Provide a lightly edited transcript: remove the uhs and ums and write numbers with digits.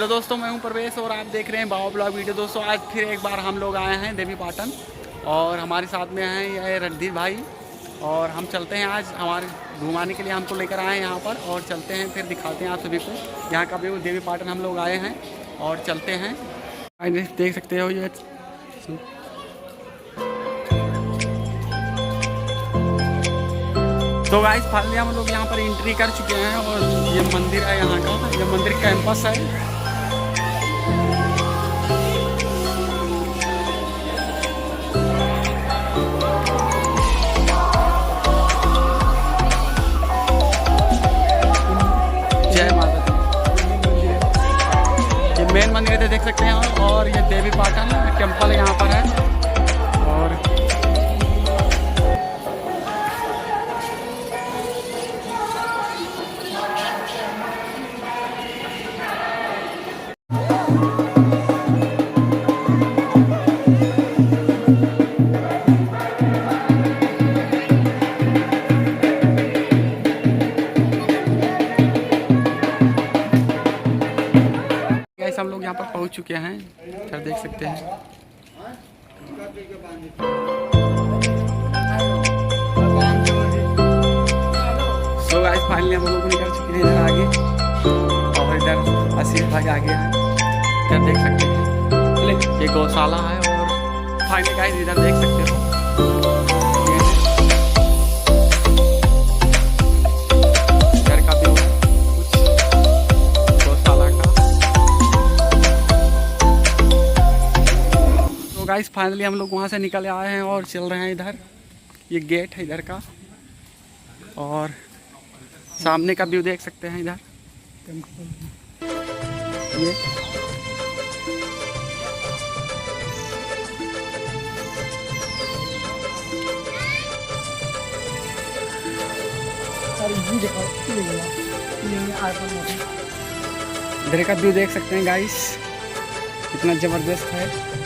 Hello दोस्तों, मैं हूं प्रवेश और आप देख रहे हैं बाबा ब्लॉग वीडियो। दोस्तों आज फिर एक बार हम लोग आए हैं देवी पाटन और हमारे साथ में हैं ये रणधीर भाई और हम चलते हैं आज हमारे घुमाने के लिए हमको लेकर आए हैं यहाँ पर और चलते हैं फिर दिखाते हैं आप सभी को यहाँ का व्यू। देवी पाटन हम लोग आए हैं और चलते हैं। देख सकते हो ये तो गाइस फाइनली हम लोग यहाँ पर एंट्री कर चुके हैं और ये मंदिर है यहाँ का, ये मंदिर कैंपस है। जय माता दी। ये मेन मंदिर है देख सकते हैं और ये देवी पाटन टेम्पल यहाँ पर है। और हम लोग यहाँ पर पहुँच चुके हैं, इधर देख सकते हैं। सो गाइस फाइनली हम लोग निकल चुके हैं इधर आगे और इधर आशीष भाई आगे हैं, इधर देख सकते हैं। ये गौशाला है और फाइनली गाइस इधर देख सकते हो गाइस। फाइनली हम लोग वहाँ से निकल आए हैं और चल रहे हैं इधर। ये गेट है इधर का और सामने का व्यू देख सकते हैं इधर। ये इधर का व्यू देख सकते हैं गाइस, इतना जबरदस्त है।